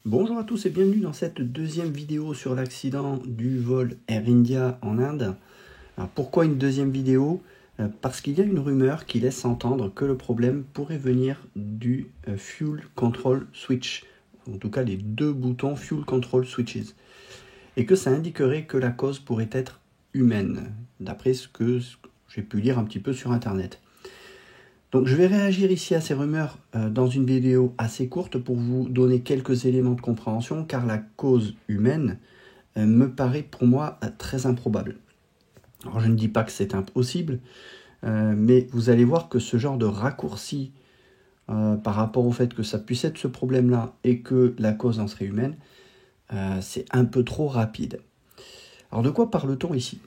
Bonjour à tous et bienvenue dans cette deuxième vidéo sur l'accident du vol Air India en Inde. Alors pourquoi une deuxième vidéo? Parce qu'il y a une rumeur qui laisse entendre que le problème pourrait venir du Fuel Control Switch, en tout cas les deux boutons Fuel Control Switches, et que ça indiquerait que la cause pourrait être humaine, d'après ce que j'ai pu lire un petit peu sur internet. Donc je vais réagir ici à ces rumeurs dans une vidéo assez courte pour vous donner quelques éléments de compréhension, car la cause humaine me paraît pour moi très improbable. Alors je ne dis pas que c'est impossible, mais vous allez voir que ce genre de raccourci par rapport au fait que ça puisse être ce problème-là et que la cause en serait humaine, c'est un peu trop rapide. Alors de quoi parle-t-on ici ?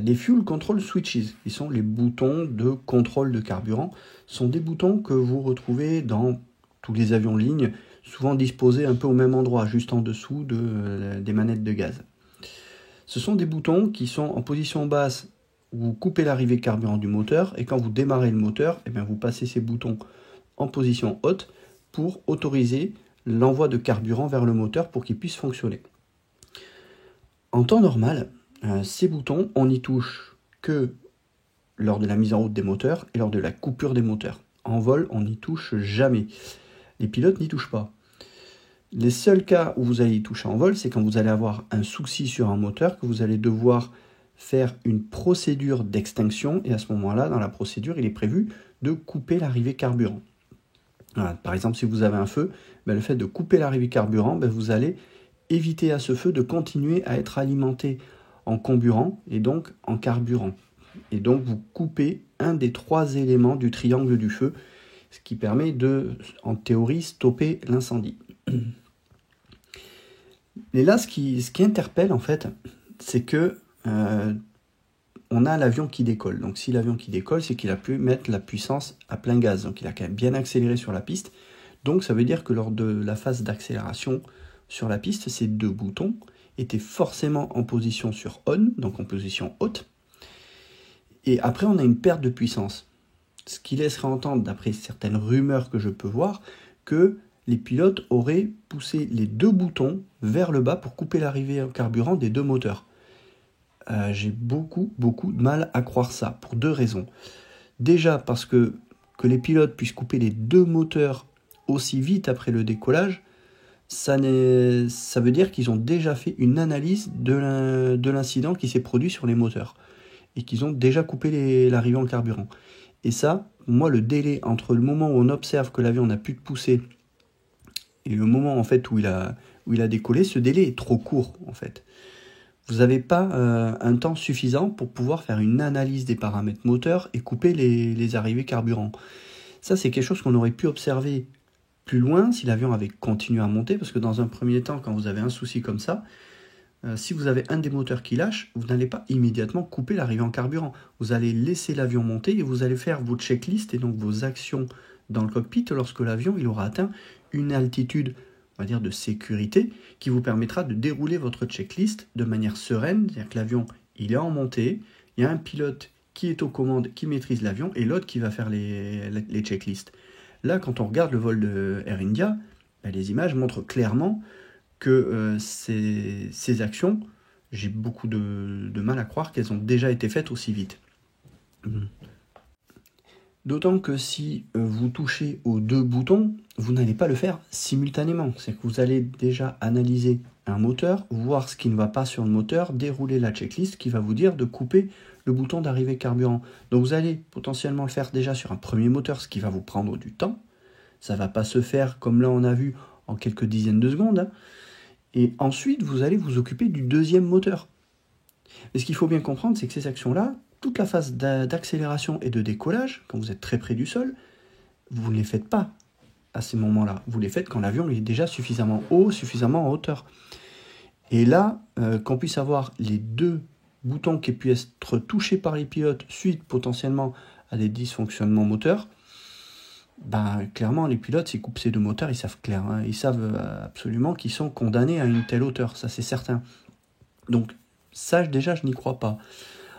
Les Fuel Control Switches, qui sont les boutons de contrôle de carburant, sont des boutons que vous retrouvez dans tous les avions de ligne, souvent disposés un peu au même endroit, juste en dessous des manettes de gaz. Ce sont des boutons qui sont en position basse, vous coupez l'arrivée carburant du moteur, et quand vous démarrez le moteur, vous passez ces boutons en position haute pour autoriser l'envoi de carburant vers le moteur pour qu'il puisse fonctionner. En temps normal, ces boutons, on n'y touche que lors de la mise en route des moteurs et lors de la coupure des moteurs. En vol, on n'y touche jamais. Les pilotes n'y touchent pas. Les seuls cas où vous allez y toucher en vol, c'est quand vous allez avoir un souci sur un moteur, que vous allez devoir faire une procédure d'extinction, et à ce moment-là, dans la procédure, il est prévu de couper l'arrivée carburant. Voilà. Par exemple, si vous avez un feu, le fait de couper l'arrivée carburant, vous allez éviter à ce feu de continuer à être alimenté en comburant et donc en carburant. Et donc vous coupez un des trois éléments du triangle du feu, ce qui permet de, en théorie, stopper l'incendie. Et là, ce qui interpelle en fait, c'est que on a l'avion qui décolle. Donc si l'avion qui décolle, c'est qu'il a pu mettre la puissance à plein gaz. Donc il a quand même bien accéléré sur la piste. Donc ça veut dire que lors de la phase d'accélération sur la piste, ces deux boutons étaient forcément en position sur on, donc en position haute. Et après, on a une perte de puissance. Ce qui laisserait entendre, d'après certaines rumeurs que je peux voir, que les pilotes auraient poussé les deux boutons vers le bas pour couper l'arrivée au carburant des deux moteurs. J'ai beaucoup de mal à croire ça, pour deux raisons. Déjà parce que les pilotes puissent couper les deux moteurs aussi vite après le décollage, ça veut dire qu'ils ont déjà fait une analyse de l'incident qui s'est produit sur les moteurs et qu'ils ont déjà coupé l'arrivée en carburant. Et ça, moi, le délai entre le moment où on observe que l'avion n'a plus de poussée et le moment en fait où il a décollé, ce délai est trop court en fait. Vous n'avez pas un temps suffisant pour pouvoir faire une analyse des paramètres moteurs et couper les arrivées carburant. Ça, c'est quelque chose qu'on aurait pu observer plus loin si l'avion avait continué à monter, parce que dans un premier temps, quand vous avez un souci comme ça, si vous avez un des moteurs qui lâche, vous n'allez pas immédiatement couper l'arrivée en carburant. Vous allez laisser l'avion monter et vous allez faire vos checklists et donc vos actions dans le cockpit lorsque l'avion il aura atteint une altitude, on va dire, de sécurité qui vous permettra de dérouler votre checklist de manière sereine. C'est-à-dire que l'avion il est en montée, il y a un pilote qui est aux commandes, qui maîtrise l'avion et l'autre qui va faire les checklists. Là, quand on regarde le vol de Air India, les images montrent clairement que ces actions, j'ai beaucoup de mal à croire qu'elles ont déjà été faites aussi vite. D'autant que si vous touchez aux deux boutons, vous n'allez pas le faire simultanément. C'est que vous allez déjà analyser un moteur, voir ce qui ne va pas sur le moteur, dérouler la checklist qui va vous dire de couper le bouton d'arrivée carburant. Donc vous allez potentiellement le faire déjà sur un premier moteur, ce qui va vous prendre du temps. Ça ne va pas se faire comme là on a vu en quelques dizaines de secondes. Et ensuite, vous allez vous occuper du deuxième moteur. Mais ce qu'il faut bien comprendre, c'est que ces actions-là, toute la phase d'accélération et de décollage, quand vous êtes très près du sol, vous ne les faites pas à ces moments-là. Vous les faites quand l'avion est déjà suffisamment haut, suffisamment en hauteur. Et là, qu'on puisse avoir les deux boutons qui puissent être touchés par les pilotes suite potentiellement à des dysfonctionnements moteurs, clairement, les pilotes, s'ils coupent ces deux moteurs, ils savent absolument qu'ils sont condamnés à une telle hauteur, ça c'est certain. Donc ça, déjà, je n'y crois pas.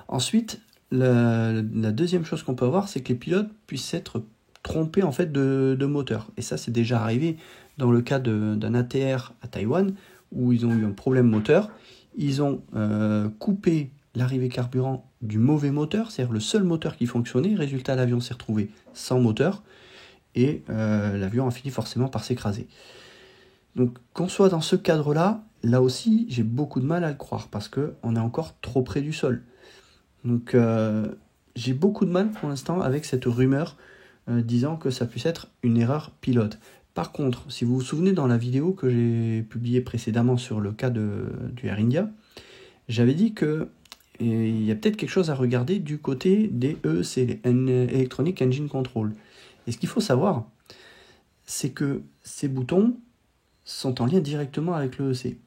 Ensuite, la deuxième chose qu'on peut avoir, c'est que les pilotes puissent être trompés en fait de moteur. Et ça, c'est déjà arrivé dans le cas d'un ATR à Taïwan, où ils ont eu un problème moteur, ils ont coupé l'arrivée carburant du mauvais moteur, c'est-à-dire le seul moteur qui fonctionnait. Résultat, l'avion s'est retrouvé sans moteur, et l'avion a fini forcément par s'écraser. Donc qu'on soit dans ce cadre-là, là aussi, j'ai beaucoup de mal à le croire, parce qu'on est encore trop près du sol. Donc j'ai beaucoup de mal pour l'instant avec cette rumeur disant que ça puisse être une erreur pilote. Par contre, si vous vous souvenez dans la vidéo que j'ai publiée précédemment sur le cas du Air India, j'avais dit que il y a peut-être quelque chose à regarder du côté des EEC, les Electronic Engine Control. Et ce qu'il faut savoir, c'est que ces boutons sont en lien directement avec le EEC.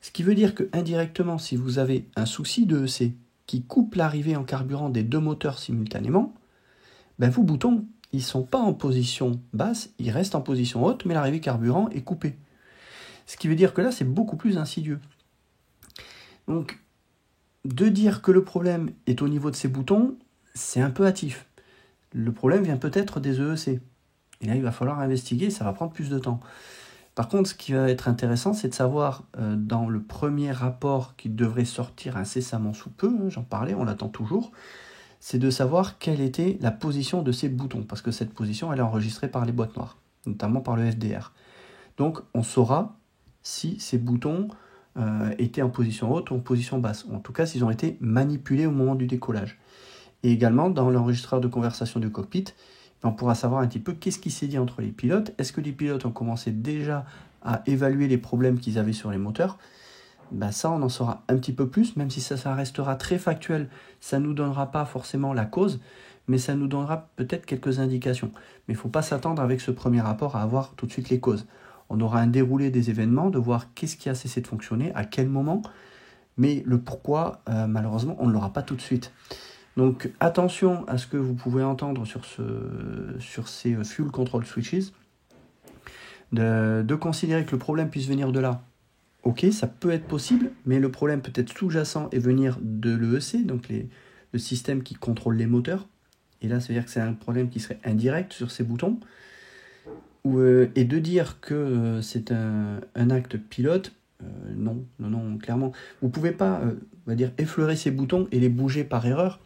Ce qui veut dire que indirectement, si vous avez un souci de EEC qui coupe l'arrivée en carburant des deux moteurs simultanément, ben vos boutons, ils ne sont pas en position basse, ils restent en position haute, mais l'arrivée carburant est coupée. Ce qui veut dire que là, c'est beaucoup plus insidieux. Donc, de dire que le problème est au niveau de ces boutons, c'est un peu hâtif. Le problème vient peut-être des EEC. Et là, il va falloir investiguer, ça va prendre plus de temps. Par contre, ce qui va être intéressant, c'est de savoir, dans le premier rapport qui devrait sortir incessamment sous peu, j'en parlais, on l'attend toujours, c'est de savoir quelle était la position de ces boutons, parce que cette position, elle est enregistrée par les boîtes noires, notamment par le FDR. Donc, on saura si ces boutons étaient en position haute ou en position basse, ou en tout cas s'ils ont été manipulés au moment du décollage. Et également, dans l'enregistreur de conversation du cockpit, on pourra savoir un petit peu qu'est-ce qui s'est dit entre les pilotes. Est-ce que les pilotes ont commencé déjà à évaluer les problèmes qu'ils avaient sur les moteurs? Ça, on en saura un petit peu plus, même si ça restera très factuel. Ça ne nous donnera pas forcément la cause, mais ça nous donnera peut-être quelques indications. Mais il ne faut pas s'attendre avec ce premier rapport à avoir tout de suite les causes. On aura un déroulé des événements, de voir qu'est-ce qui a cessé de fonctionner, à quel moment, mais le pourquoi, malheureusement, on ne l'aura pas tout de suite. Donc attention à ce que vous pouvez entendre sur ces fuel control switches, de considérer que le problème puisse venir de là. Ok, ça peut être possible, mais le problème peut être sous-jacent et venir de l'EEC, donc le système qui contrôle les moteurs. Et là, ça veut dire que c'est un problème qui serait indirect sur ces boutons. Et de dire que c'est un acte pilote, non, clairement. Vous ne pouvez pas, on va dire, effleurer ces boutons et les bouger par erreur,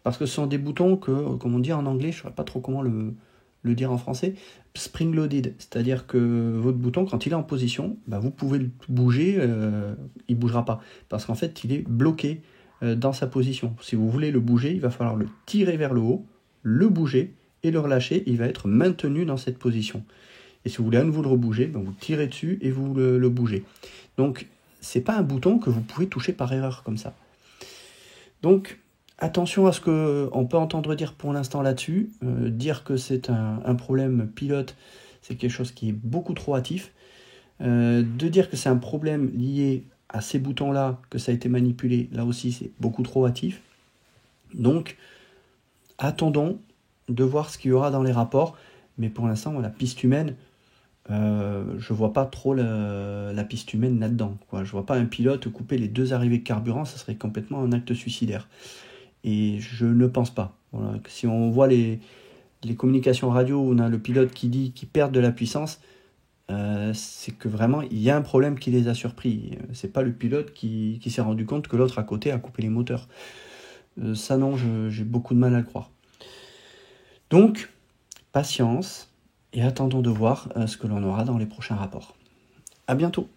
parce que ce sont des boutons que, comme on dit en anglais, je ne saurais pas trop comment le dire en français, spring-loaded, c'est-à-dire que votre bouton, quand il est en position, vous pouvez le bouger, il ne bougera pas, parce qu'en fait, il est bloqué dans sa position. Si vous voulez le bouger, il va falloir le tirer vers le haut, le bouger, et le relâcher, il va être maintenu dans cette position. Et si vous voulez à nouveau le rebouger, vous tirez dessus et vous le bougez. Donc, ce n'est pas un bouton que vous pouvez toucher par erreur comme ça. Donc, attention à ce qu'on peut entendre dire pour l'instant là-dessus. Dire que c'est un problème pilote, c'est quelque chose qui est beaucoup trop hâtif. De dire que c'est un problème lié à ces boutons-là, que ça a été manipulé, là aussi c'est beaucoup trop hâtif. Donc, attendons de voir ce qu'il y aura dans les rapports. Mais pour l'instant, la piste humaine, je vois pas trop la piste humaine là-dedans. Je vois pas un pilote couper les deux arrivées de carburant, ça serait complètement un acte suicidaire. Et je ne pense pas. Voilà. Si on voit les communications radio où on a le pilote qui dit qu'il perd de la puissance, c'est que vraiment il y a un problème qui les a surpris. C'est pas le pilote qui s'est rendu compte que l'autre à côté a coupé les moteurs. Ça non, j'ai beaucoup de mal à le croire. Donc, patience et attendons de voir ce que l'on aura dans les prochains rapports. À bientôt.